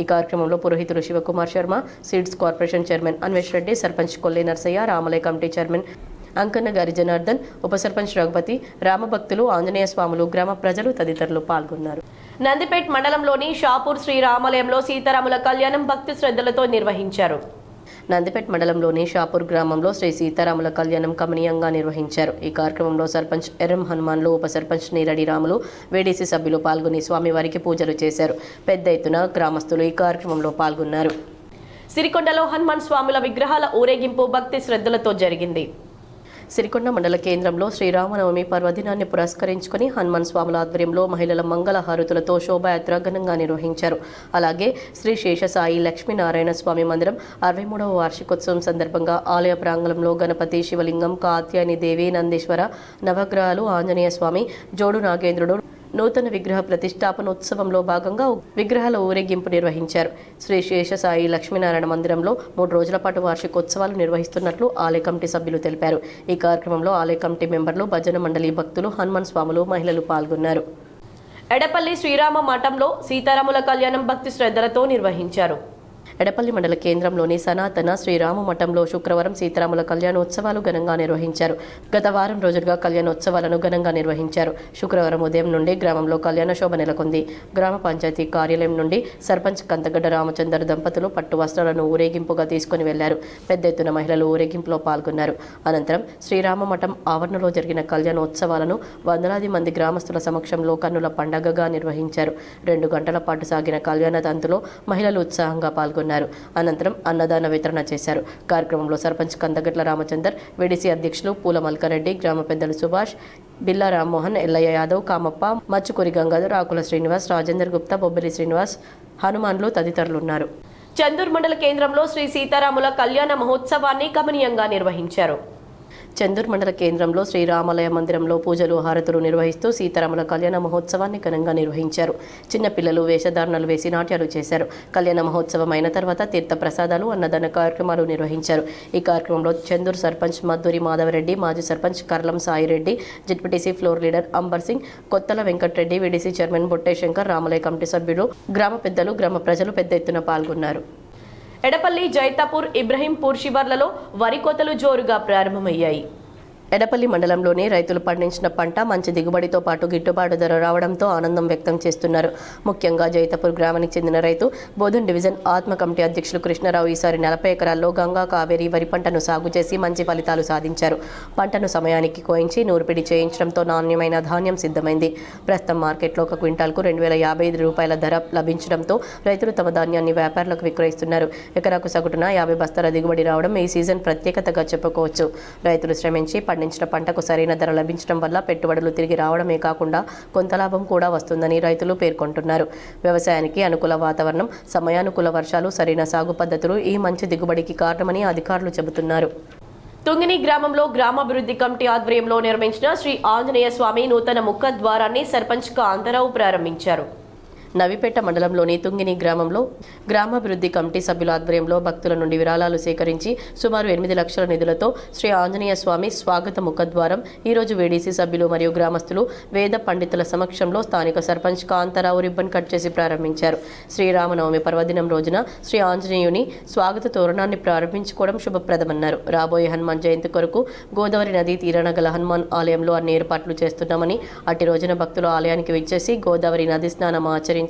ఈ కార్యక్రమంలో పురోహితులు Shivakumar Sharma, seeds corporation chairman Anvesh Reddy, sarpanch Kolli Narsaiah, రామాలయ కమిటీ చైర్మన్ అంకన్న గారి జనార్దన్, ఉప సర్పంచ్ రఘుపతి, రామభక్తులు, ఆంజనేయ స్వాములు, గ్రామ ప్రజలు తదితరులు పాల్గొన్నారు. నందిపేట్ మండలంలోని షాపూర్ శ్రీరామాలయంలో సీతారాముల కళ్యాణం భక్తి శ్రద్ధలతో నిర్వహించారు. నందిపేట్ మండలంలోని షాపూర్ గ్రామంలో శ్రీ సీతారాముల కళ్యాణం కమనీయంగా నిర్వహించారు. ఈ కార్యక్రమంలో సర్పంచ్ ఎర్రం హనుమాన్లు, ఉప సర్పంచ్ నీరడి రాములు, వేడీసీ సభ్యులు పాల్గొని స్వామివారికి పూజలు చేశారు. పెద్ద ఎత్తున గ్రామస్తులు ఈ కార్యక్రమంలో పాల్గొన్నారు. సిరికొండలో హనుమాన్ స్వాముల విగ్రహాల ఊరేగింపు భక్తి శ్రద్ధలతో జరిగింది. సిరికొండ మండల కేంద్రంలో శ్రీరామనవమి పర్వదినాన్ని పురస్కరించుకుని హనుమాన్ స్వాముల ఆధ్వర్యంలో మహిళల మంగళ హారతులతో శోభాయాత్ర ఘనంగా నిర్వహించారు. అలాగే శ్రీ శేషసాయి లక్ష్మీనారాయణ స్వామి మందిరం 63వ వార్షికోత్సవం సందర్భంగా ఆలయ ప్రాంగణంలో గణపతి, శివలింగం, కాత్యాయని దేవి, నందీశ్వర, నవగ్రహాలు, ఆంజనేయ స్వామి, జోడు నాగేంద్రుడు నూతన విగ్రహ ప్రతిష్టాపనోత్సవంలో భాగంగా విగ్రహాల ఊరేగింపు నిర్వహించారు. శ్రీ శేషసాయి లక్ష్మీనారాయణ మందిరంలో 3 రోజుల పాటు వార్షికోత్సవాలు నిర్వహిస్తున్నట్లు ఆలయ కమిటీ సభ్యులు తెలిపారు. ఈ కార్యక్రమంలో ఆలయ కమిటీ మెంబర్లు, భజన మండలి భక్తులు, హనుమాన్ స్వాములు, మహిళలు పాల్గొన్నారు. ఎడపల్లి శ్రీరామ మఠంలో సీతారాముల కళ్యాణం భక్తి శ్రద్ధలతో నిర్వహించారు. ఎడపల్లి మండల కేంద్రంలోని సనాతన శ్రీరామ మఠంలో శుక్రవారం సీతారాముల కళ్యాణోత్సవాలు ఘనంగా నిర్వహించారు. గత వారం రోజులుగా కళ్యాణోత్సవాలను ఘనంగా నిర్వహించారు. శుక్రవారం ఉదయం నుండి గ్రామంలో కళ్యాణ శోభ నెలకొంది. గ్రామ పంచాయతీ కార్యాలయం నుండి సర్పంచ్ కంతగడ్డ రామచందర్ దంపతులు పట్టు వస్త్రాలను ఊరేగింపుగా తీసుకుని వెళ్లారు. పెద్ద ఎత్తున మహిళలు ఊరేగింపులో పాల్గొన్నారు. అనంతరం శ్రీరామ మఠం ఆవరణలో జరిగిన కళ్యాణోత్సవాలను వందలాది మంది గ్రామస్తుల సమక్షంలో కన్నుల పండగగా నిర్వహించారు. 2 గంటల పాటు సాగిన కళ్యాణ తంతులో మహిళలు ఉత్సాహంగా పాల్గొన్నారు. అనంతరం అన్నదాన వితరణ చేశారు. కార్యక్రమంలో సర్పంచ్ కందగట్ల రామచందర్, వేడీసీ అధ్యక్షులు పూల మల్కారెడ్డి, గ్రామ పెద్దలు సుభాష్, బిల్లా రామ్మోహన్, ఎల్లయ్య యాదవ్, కామప్ప, మచ్చుకూరి గంగాధర్, ఆకుల శ్రీనివాస్, రాజేందర్ గుప్తా, బొబ్బిలి శ్రీనివాస్, హనుమాన్లు తదితరులు ఉన్నారు. చందూర్ మండల కేంద్రంలో శ్రీ సీతారాముల కళ్యాణ మహోత్సవాన్ని కమనీయంగా నిర్వహించారు. చందూర్ మండల కేంద్రంలో శ్రీరామాలయ మందిరంలో పూజలు హారతులు నిర్వహిస్తూ సీతారాముల కళ్యాణ మహోత్సవాన్ని ఘనంగా నిర్వహించారు. చిన్నపిల్లలు వేషధారణలు వేసి నాట్యాలు చేశారు. కళ్యాణ మహోత్సవం అయిన తర్వాత తీర్థ ప్రసాదాలు, అన్నదాన కార్యక్రమాలు నిర్వహించారు. ఈ కార్యక్రమంలో చందూర్ సర్పంచ్ మద్దూరి మాధవరెడ్డి, మాజీ sarpanch Karlam Saireddy, ZPTC floor leader Ambar Singh, Kothala Venkatareddy, VDC chairman Botte Shankar, రామాలయ కమిటీ సభ్యులు, గ్రామ పెద్దలు, గ్రామ ప్రజలు పెద్ద ఎత్తున పాల్గొన్నారు. ఎడపల్లి, జైతాపూర్, ఇబ్రహీంపూర్ శివార్లలో వరి కోతలు జోరుగా ప్రారంభమయ్యాయి. ఎడపల్లి మండలంలోని రైతులు పండించిన పంట మంచి దిగుబడితో పాటు గిట్టుబాటు ధర రావడంతో ఆనందం వ్యక్తం చేస్తున్నారు. ముఖ్యంగా జైతాపూర్ గ్రామానికి చెందిన రైతు బోధన్ డివిజన్ ఆత్మ కమిటీ అధ్యక్షులు కృష్ణారావు ఈసారి 40 ఎకరాల్లో గంగా కావేరి వరి పంటను సాగు చేసి మంచి ఫలితాలు సాధించారు. పంటను సమయానికి కోయించి నూర్పిడి చేయించడంతో నాణ్యమైన ధాన్యం సిద్ధమైంది. ప్రస్తుతం మార్కెట్లో ఒక క్వింటాల్కు 2055 రూపాయల ధర లభించడంతో రైతులు తమ ధాన్యాన్ని వ్యాపారులకు విక్రయిస్తున్నారు. ఎకరాకు సగటున 50 బస్తాల దిగుబడి రావడం ఈ సీజన్ ప్రత్యేకతగా చెప్పుకోవచ్చు. రైతులు శ్రమించి పండించిన పంటకు సరైన ధర లభించడం వల్ల పెట్టుబడులు తిరిగి రావడమే కాకుండా కొంత లాభం కూడా వస్తుందని రైతులు పేర్కొంటున్నారు. వ్యవసాయానికి అనుకూల వాతావరణం, సమయానుకూల వర్షాలు, సరైన సాగు పద్ధతులు ఈ మంచి దిగుబడికి కారణమని అధికారులు చెబుతున్నారు. తుంగిని గ్రామంలో గ్రామాభివృద్ధి కమిటీ ఆధ్వర్యంలో నిర్మించిన శ్రీ ఆంజనేయ స్వామి నూతన ముఖ ద్వారాన్ని సర్పంచ్ కాంతారావు ప్రారంభించారు. నవిపేట మండలంలోని తుంగిని గ్రామంలో గ్రామాభివృద్ధి కమిటీ సభ్యుల ఆధ్వర్యంలో భక్తుల నుండి విరాళాలు సేకరించి సుమారు 8 లక్షల నిధులతో శ్రీ ఆంజనేయ స్వామి స్వాగత ముఖద్వారం ఈరోజు వేడీసీ సభ్యులు మరియు గ్రామస్తులు వేద పండితుల సమక్షంలో స్థానిక సర్పంచ్ కాంతారావు రిబ్బన్ కట్ చేసి ప్రారంభించారు. శ్రీరామనవమి పర్వదినం రోజున శ్రీ ఆంజనేయుని స్వాగత తోరణాన్ని ప్రారంభించుకోవడం శుభప్రదమన్నారు. రాబోయే హనుమాన్ జయంతి కొరకు గోదావరి నదీ తీరాన గల హనుమాన్ ఆలయంలో అన్ని ఏర్పాట్లు చేస్తున్నామని, అట్టి రోజున భక్తులు ఆలయానికి విచ్చేసి గోదావరి నది స్నానం ఆచరించి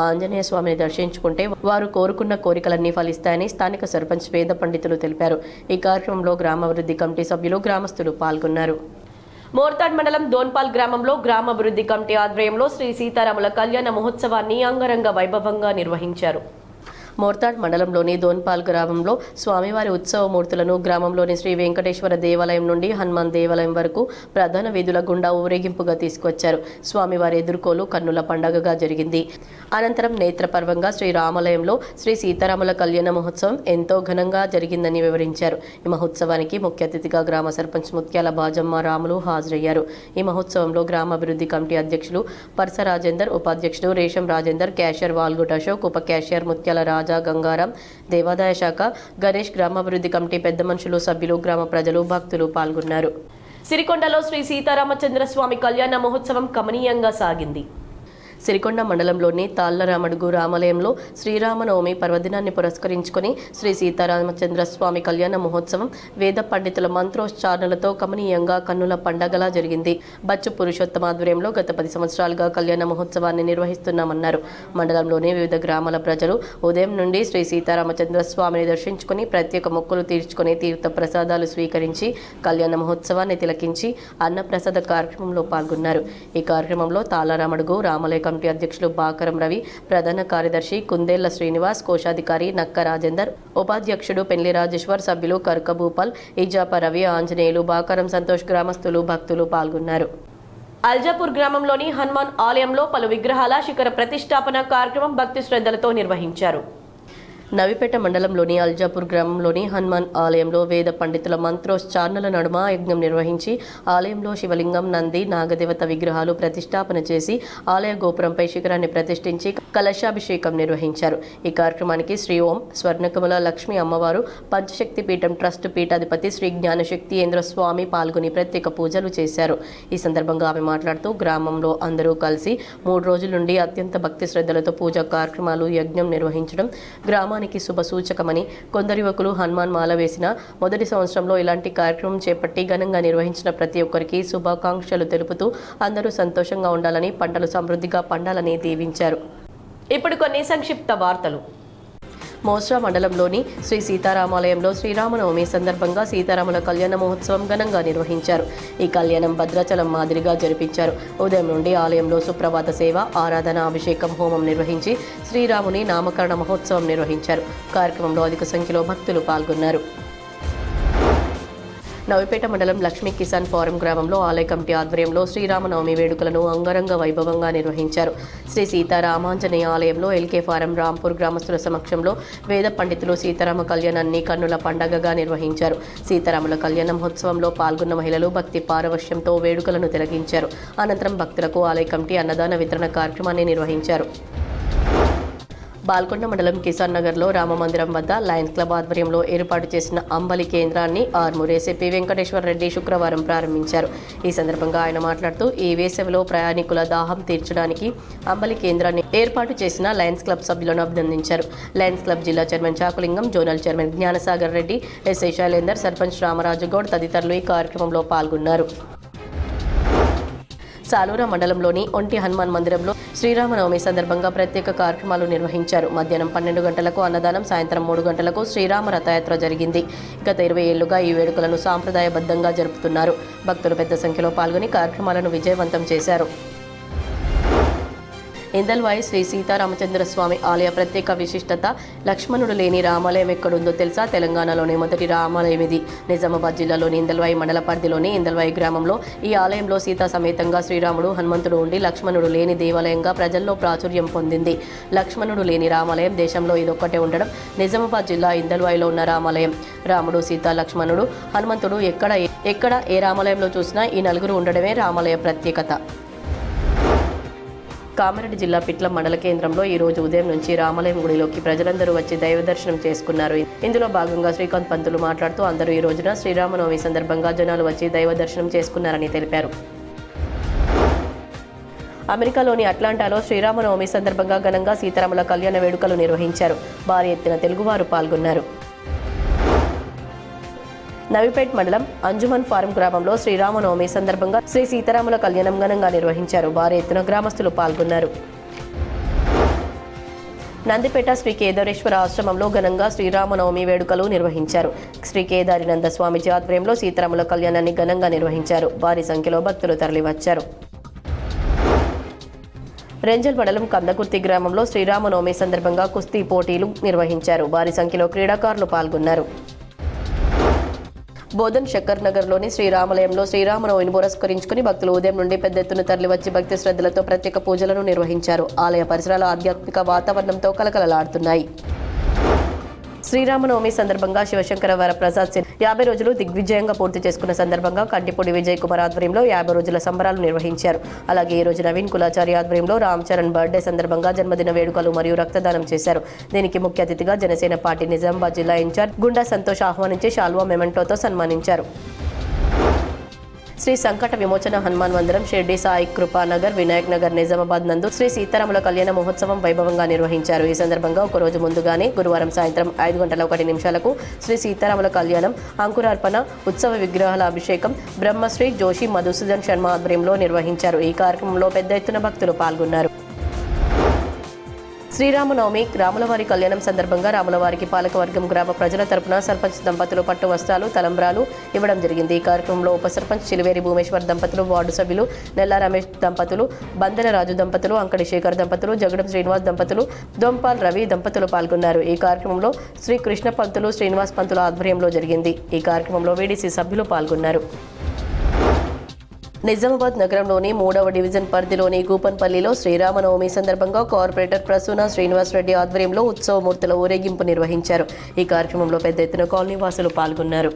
ఆంజనేయ స్వామిని దర్శించుకుంటే వారు కోరుకున్న కోరికలన్నీ ఫలిస్తాయని స్థానిక సర్పంచ్ వేద పండితులు తెలిపారు. ఈ కార్యక్రమంలో గ్రామాభివృద్ధి కమిటీ సభ్యులు, గ్రామస్తులు పాల్గొన్నారు. మోర్తాడ్ మండలం దోన్పాల్ గ్రామంలో గ్రామాభివృద్ధి కమిటీ ఆధ్వర్యంలో శ్రీ సీతారాముల కళ్యాణ మహోత్సవాన్ని అంగరంగ వైభవంగా నిర్వహించారు. మోర్తాడ్ మండలంలోని దోన్పాల్ గ్రామంలో స్వామివారి ఉత్సవ మూర్తులను గ్రామంలోని శ్రీ వెంకటేశ్వర దేవాలయం నుండి హనుమాన్ దేవాలయం వరకు ప్రధాన వీధుల గుండా ఊరేగింపుగా తీసుకొచ్చారు. స్వామివారి ఎదుర్కోలు కన్నుల పండగగా జరిగింది. అనంతరం నేత్రపర్వంగా శ్రీ రామాలయంలో శ్రీ సీతారాముల కళ్యాణ మహోత్సవం ఎంతో ఘనంగా జరిగిందని వివరించారు. ఈ మహోత్సవానికి ముఖ్య అతిథిగా గ్రామ సర్పంచ్ ముత్యాల బాజమ్మ రాములు హాజరయ్యారు. ఈ మహోత్సవంలో గ్రామాభివృద్ధి కమిటీ అధ్యక్షులు పర్స రాజేందర్, ఉపాధ్యక్షుడు రేషం రాజేందర్, క్యాషియర్ వాల్గుట్ అశోక్, ఉప క్యాషియర్ ముత్యాల రాజా గంగారాం, దేవాదాయ శాఖ, గణేష్, గ్రామాభివృద్ధి కమిటీ పెద్ద మనుషులు, సభ్యులు, గ్రామ ప్రజలు, భక్తులు పాల్గొన్నారు. సిరికొండలో శ్రీ సీతారామచంద్ర స్వామి కళ్యాణ మహోత్సవం కమనీయంగా సాగింది. సిరికొండ మండలంలోని తాళ్లరామడుగు రామాలయంలో శ్రీరామనవమి పర్వదినాన్ని పురస్కరించుకొని శ్రీ సీతారామచంద్ర స్వామి కళ్యాణ మహోత్సవం వేద పండితుల మంత్రోచ్చారణలతో కమనీయంగా కన్నుల పండగలా జరిగింది. బచ్చు పురుషోత్తమ ఆధ్వర్యంలో గత 10 సంవత్సరాలుగా కళ్యాణ మహోత్సవాన్ని నిర్వహిస్తున్నామన్నారు. మండలంలోని వివిధ గ్రామాల ప్రజలు ఉదయం నుండి శ్రీ సీతారామచంద్ర స్వామిని దర్శించుకుని ప్రత్యేక మొక్కులు తీర్చుకుని తీర్థ ప్రసాదాలు స్వీకరించి కళ్యాణ మహోత్సవాన్ని తిలకించి అన్నప్రసాద కార్యక్రమంలో పాల్గొన్నారు. ఈ కార్యక్రమంలో తాళ్లరామడుగు రామాలయ కమిటీ అధ్యక్షులు బాకరం రవి, ప్రధాన కార్యదర్శి కుందేళ్ల శ్రీనివాస్, కోశాధికారి నక్క రాజేందర్, ఉపాధ్యక్షుడు పెండ్లి రాజేశ్వర్, సభ్యులు కర్క భూపాల్, ఇజాప రవి, ఆంజనేయులు, బాకరం సంతోష్, గ్రామస్తులు, భక్తులు పాల్గొన్నారు. అల్జాపూర్ గ్రామంలోని హనుమాన్ ఆలయంలో పలు విగ్రహాల శిఖర ప్రతిష్టాపన కార్యక్రమం భక్తి శ్రద్ధలతో నిర్వహించారు. నవిపేట మండలంలోని అల్జాపూర్ గ్రామంలోని హనుమాన్ ఆలయంలో వేద పండితుల మంత్రోచ్చారణల నడుమ యజ్ఞం నిర్వహించి ఆలయంలో శివలింగం, నంది, నాగదేవత విగ్రహాలు ప్రతిష్టాపన చేసి ఆలయ గోపురంపై శిఖరాన్ని ప్రతిష్ఠించి కలశాభిషేకం నిర్వహించారు. ఈ కార్యక్రమానికి శ్రీ ఓం స్వర్ణకమల లక్ష్మీ అమ్మవారు పంచశక్తి పీఠం ట్రస్ట్ పీఠాధిపతి శ్రీ జ్ఞానశక్తియేంద్ర స్వామి పాల్గొని ప్రత్యేక పూజలు చేశారు. ఈ సందర్భంగా ఆమె మాట్లాడుతూ గ్రామంలో అందరూ కలిసి 3 రోజుల నుండి అత్యంత భక్తి శ్రద్ధలతో పూజా కార్యక్రమాలు, యజ్ఞం నిర్వహించడం గ్రామ శుభ సూచకమని, కొందరు యువకులు హనుమాన్ మాల వేసిన మొదటి సంవత్సరంలో ఇలాంటి కార్యక్రమం చేపట్టి ఘనంగా నిర్వహించిన ప్రతి ఒక్కరికి శుభాకాంక్షలు తెలుపుతూ అందరూ సంతోషంగా ఉండాలని, పంటలు సమృద్ధిగా పండాలని దీవించారు. ఇప్పుడు కొన్ని సంక్షిప్త వార్తలు. మోస్రా మండలంలోని శ్రీ సీతారామాలయంలో శ్రీరామనవమి సందర్భంగా సీతారాముల కళ్యాణ మహోత్సవం ఘనంగా నిర్వహించారు. ఈ కళ్యాణం భద్రాచలం మాదిరిగా జరిపించారు. ఉదయం నుండి ఆలయంలో సుప్రభాత సేవ, ఆరాధన, అభిషేకం, హోమం నిర్వహించి శ్రీరాముని నామకరణ మహోత్సవం నిర్వహించారు. కార్యక్రమంలో అధిక సంఖ్యలో భక్తులు పాల్గొన్నారు. నవిపేట మండలం లక్ష్మీ కిసాన్ ఫారం గ్రామంలో ఆలయ కమిటీ ఆధ్వర్యంలో శ్రీరామనవమి వేడుకలను అంగరంగ వైభవంగా నిర్వహించారు. శ్రీ సీతారామాంజనేయ ఆలయంలో ఎల్కే ఫారం రాంపూర్ గ్రామస్తుల సమక్షంలో వేద పండితులు సీతారామ కళ్యాణాన్ని కన్నుల పండగగా నిర్వహించారు. సీతారాముల కళ్యాణ మహోత్సవంలో పాల్గొన్న మహిళలు భక్తి పారవశ్యంతో వేడుకలను తిలకించారు. అనంతరం భక్తులకు ఆలయ కమిటీ అన్నదాన వితరణ కార్యక్రమాన్ని నిర్వహించారు. బాల్కొండ మండలం కిసాన్ నగర్లో రామమందిరం వద్ద లయన్స్ క్లబ్ ఆధ్వర్యంలో ఏర్పాటు చేసిన అంబలి కేంద్రాన్ని ఆర్మూర్ ఎస్పీ వెంకటేశ్వర రెడ్డి శుక్రవారం ప్రారంభించారు. ఈ సందర్భంగా ఆయన మాట్లాడుతూ ఈ వేసవిలో ప్రయాణికుల దాహం తీర్చడానికి అంబలి కేంద్రాన్ని ఏర్పాటు చేసిన లయన్స్ క్లబ్ సభ్యులను అభినందించారు. లయన్స్ క్లబ్ జిల్లా chairman Chakulingam, zonal chairman Gnanasagar Reddy, SI Shailender, sarpanch Ramaraju Goud తదితరులు ఈ కార్యక్రమంలో పాల్గొన్నారు. సాలూరా మండలంలోని ఒంటి హనుమాన్ మందిరంలో శ్రీరామనవమి సందర్భంగా ప్రత్యేక కార్యక్రమాలు నిర్వహించారు. మధ్యాహ్నం 12 గంటలకు అన్నదానం, సాయంత్రం 3 గంటలకు శ్రీరామ రథయాత్ర జరిగింది. గత 20 ఏళ్లుగా ఈ వేడుకలను సాంప్రదాయబద్ధంగా జరుపుతున్నారు. భక్తులు పెద్ద సంఖ్యలో పాల్గొని కార్యక్రమాలను విజయవంతం చేశారు. ఇందల్వాయి శ్రీ సీతారామచంద్ర స్వామి ఆలయ ప్రత్యేక విశిష్టత లక్ష్మణుడు లేని రామాలయం ఎక్కడుందో తెలుసా? తెలంగాణలోని మొదటి రామాలయం ఇది. నిజామాబాద్ జిల్లాలోని ఇందల్వాయి మండల పరిధిలోని ఇందల్వాయి గ్రామంలో ఈ ఆలయంలో సీతా సమేతంగా శ్రీరాముడు, హనుమంతుడు ఉండి లక్ష్మణుడు లేని దేవాలయంగా ప్రజల్లో ప్రాచుర్యం పొందింది. లక్ష్మణుడు లేని రామాలయం దేశంలో ఇదొక్కటే ఉండడం నిజామాబాద్ జిల్లా ఇందల్వాయిలో ఉన్న రామాలయం. రాముడు, సీత, లక్ష్మణుడు, హనుమంతుడు ఎక్కడ ఏ రామాలయంలో చూసినా ఈ నలుగురు ఉండడమే రామాలయ ప్రత్యేకత. కామారెడ్డి జిల్లా పిట్ల మండల కేంద్రంలో ఈ రోజు ఉదయం నుంచి రామాలయం గుడిలోకి ప్రజలందరూ వచ్చి దైవ దర్శనం చేసుకున్నారు. ఇందులో భాగంగా శ్రీకాంత్ పంతులు మాట్లాడుతూ అందరూ ఈ రోజున శ్రీరామనవమి సందర్భంగా జనాలు వచ్చి దైవ దర్శనం చేసుకున్నారని తెలిపారు. అమెరికాలోని అట్లాంటాలో శ్రీరామనవమి సందర్భంగా ఘనంగా సీతారాముల కళ్యాణ వేడుకలు నిర్వహించారు. భారీ ఎత్తున తెలుగువారు పాల్గొన్నారు. నవిపేట్ మండలం అంజుమన్ ఫారం గ్రామంలో శ్రీరామనవమి సందర్భంగా శ్రీ సీతారాముల కళ్యాణం ఘనంగా నిర్వహించారు. భారీ ఎత్తున గ్రామస్తులు పాల్గొన్నారు. నందిపేట శ్రీ కేదారేశ్వర ఆశ్రమంలో ఘనంగా శ్రీరామనవమి వేడుకలు నిర్వహించారు. శ్రీ కేదారినంద స్వామిజీ ఆధ్వర్యంలో సీతారాముల కళ్యాణాన్ని ఘనంగా నిర్వహించారు. భారీ సంఖ్యలో భక్తులు తరలివచ్చారు. రెంజల్ మండలం కందకుర్తి గ్రామంలో శ్రీరామనవమి సందర్భంగా కుస్తీ పోటీలు నిర్వహించారు. భారీ సంఖ్యలో క్రీడాకారులు పాల్గొన్నారు. బోధన్ శక్కర్ నగర్లోని శ్రీరామాలయంలో శ్రీరామనవమిని పురస్కరించుకుని భక్తులు ఉదయం నుండి పెద్ద ఎత్తున తరలివచ్చి భక్తి శ్రద్ధలతో ప్రత్యేక పూజలను నిర్వహించారు. ఆలయ పరిసరాలు ఆధ్యాత్మిక వాతావరణంతో కలకలలాడుతున్నాయి. శ్రీరామనవమి సందర్భంగా శివశంకర వరప్రసాద్ 50 రోజులు దిగ్విజయంగా పూర్తి చేసుకున్న సందర్భంగా కంటిపూడి విజయ్ కుమార్ ఆధ్వర్యంలో 50 రోజుల సంబరాలు నిర్వహించారు. అలాగే ఈ రోజు నవీన్ కులాచారి ఆధ్వర్యంలో రామ్ చరణ్ బర్త్డే సందర్భంగా జన్మదిన వేడుకలు మరియు రక్తదానం చేశారు. దీనికి ముఖ్య అతిథిగా జనసేన పార్టీ నిజామాబాద్ జిల్లా ఇన్ఛార్జ్ గుండా సంతోష్ ఆహ్వానించి శాల్వా మెమెంటోతో సన్మానించారు. శ్రీ సంకట విమోచన హనుమాన్ మందిరం, షిర్డీ సాయి కృపానగర్, వినాయక్ నగర్, నిజామాబాద్ నందు శ్రీ సీతారాముల కళ్యాణ మహోత్సవం వైభవంగా నిర్వహించారు. ఈ సందర్భంగా ఒకరోజు ముందుగానే గురువారం సాయంత్రం 5:01 శ్రీ సీతారాముల కళ్యాణం, అంకురార్పణ, ఉత్సవ విగ్రహాల అభిషేకం బ్రహ్మశ్రీ జోషి మధుసూదన్ శర్మ ఆధ్వర్యంలో నిర్వహించారు. ఈ కార్యక్రమంలో పెద్ద ఎత్తున భక్తులు పాల్గొన్నారు. శ్రీరామనవమి రాములవారి కళ్యాణం సందర్భంగా రాములవారికి పాలకవర్గం గ్రామ ప్రజల తరపున సర్పంచ్ దంపతులు పట్టు వస్త్రాలు, తలంబ్రాలు ఇవ్వడం జరిగింది. ఈ కార్యక్రమంలో ఉప సర్పంచ్ చిలివేరి భూమేశ్వర్ దంపతులు, వార్డు సభ్యులు నెల్లా రమేష్ దంపతులు, బందెల రాజు దంపతులు, అంకడి శేఖర్ దంపతులు, జగడం శ్రీనివాస్ దంపతులు, దొంపాల్ రవి దంపతులు పాల్గొన్నారు. ఈ కార్యక్రమంలో శ్రీ కృష్ణ పంతులు, శ్రీనివాస్ పంతుల ఆధ్వర్యంలో జరిగింది. ఈ కార్యక్రమంలో వీడీసీ సభ్యులు పాల్గొన్నారు. నిజామాబాద్ నగరంలోని 3వ డివిజన్ పరిధిలోని కూపన్పల్లిలో శ్రీరామనవమి సందర్భంగా కార్పొరేటర్ ప్రసూన శ్రీనివాస్ రెడ్డి ఆధ్వర్యంలో ఉత్సవమూర్తుల ఊరేగింపు నిర్వహించారు. ఈ కార్యక్రమంలో పెద్ద ఎత్తున కాలనీ వాసులు పాల్గొన్నారు.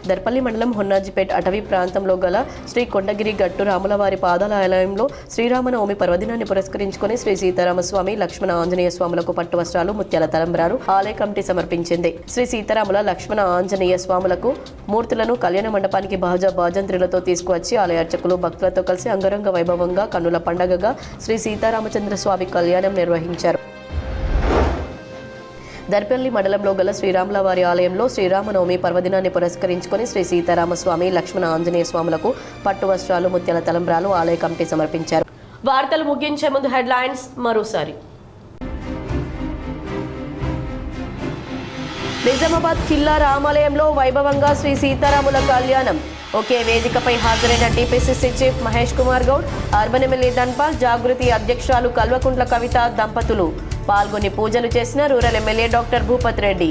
దర్పల్లి మండలం హొన్నాజిపేట్ అటవీ ప్రాంతంలో గల శ్రీ కొండగిరి గట్టు రాములవారి పాదాలయంలో శ్రీరామనవమి పర్వదినాన్ని పురస్కరించుకుని శ్రీ సీతారామస్వామి, లక్ష్మణ ఆంజనేయ స్వాములకు పట్టు వస్త్రాలు, ముత్యాల తలంబ్రాలు ఆలయ కమిటీ సమర్పించింది. శ్రీ సీతారాముల, లక్ష్మణ ఆంజనేయ స్వాములకు మూర్తులను కళ్యాణ మండపానికి బాజంత్రులతో తీసుకువచ్చి ఆలయ అర్చకులు భక్తులతో కలిసి అంగరంగ వైభవంగా కన్నుల పండగగా శ్రీ సీతారామచంద్ర స్వామి కళ్యాణం నిర్వహించారు. దర్పల్లి మండలంలో గల శ్రీరాములవారి ఆలయంలో శ్రీరామనవమి పర్వదినాన్ని పురస్కరించుకుని శ్రీ సీతారామస్వామి, లక్ష్మణ ఆంజనేయ స్వాములకు పట్టు వస్త్రాలు, ముత్యాల తలంబ్రాలు ఆలయ కమిటీ సమర్పించారు. వార్తలు ముగించే ముందు హెడ్లైన్స్ మరోసారి. నిజామాబాద్ కిల్లా రామాలయంలో వైభవంగా శ్రీ సీతారాముల కళ్యాణం. ఒకే వేదికపై హాజరైన TPCC chief Mahesh Kumar Goud, urban MLA Dhanpal, Jagruthi అధ్యక్షురాలు కల్వకుంట్ల కవిత దంపతులు పాల్గొని పూజలు చేసిన rural MLA doctor Bhupath Reddy.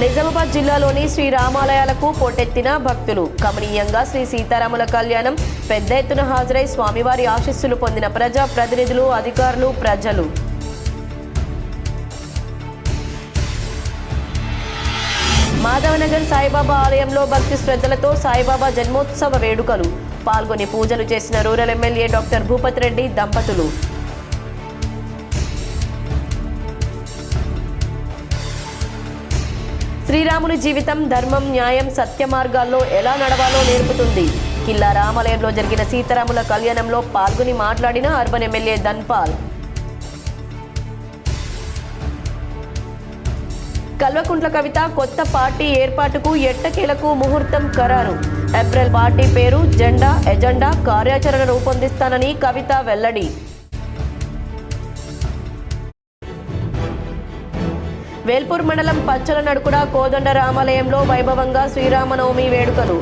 Nizamabad జిల్లాలోని శ్రీరామాలయాలకు పోటెత్తిన భక్తులు. కమనీయంగా శ్రీ సీతారాముల కళ్యాణం పెద్ద ఎత్తున హాజరై స్వామివారి ఆశీస్సులు పొందిన ప్రజా ప్రతినిధులు, అధికారులు, ప్రజలు. మాధవనగర్ సాయిబాబా ఆలయంలో భక్తి శ్రద్ధలతో సాయిబాబా జన్మోత్సవ వేడుకలు. పాల్గొని పూజలు చేసిన rural MLA doctor Bhupath Reddy దంపతులు. శ్రీరాముని జీవితం ధర్మం, న్యాయం, సత్య మార్గాల్లో ఎలా నడవాలో నేర్పుతుంది. కిల్లా రామాలయంలో జరిగిన సీతారాముల కళ్యాణంలో పాల్గొని మాట్లాడిన అర్బన్ ఎమ్మెల్యే ధన్పాల్. కల్వకుంట్ల కవిత కొత్త పార్టీ ఏర్పాటుకు ఎట్టకేలకు ముహూర్తం ఖరారు. ఏప్రిల్ పార్టీ పేరు, జెండా, ఎజెండా, కార్యాచరణ రూపొందిస్తానని కవిత వెల్లడి. వేల్పూర్ మండలం పచ్చల నడుకుడ కోదండ రామాలయంలో వైభవంగా శ్రీరామనవమి వేడుకలు.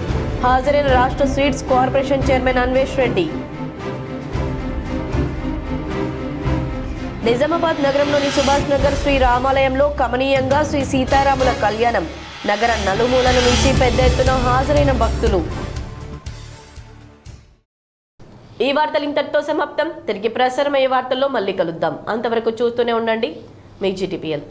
హాజరైన రాష్ట్ర sweets corporation chairman Anvesh Reddy. Nizamabad నగరంలోని సుభాష్ నగర్ శ్రీ రామాలయంలో కమనీయంగా శ్రీ సీతారాముల కళ్యాణం. నగర నలుమూలల నుంచి పెద్ద ఎత్తున హాజరైన భక్తులు. ఈ వార్తలు ఇంతటితో సమాప్తం. తిరిగి ప్రసారమయ్యే వార్తల్లో మళ్ళీ కలుద్దాం. అంతవరకు చూస్తూనే ఉండండి మీ GTPL.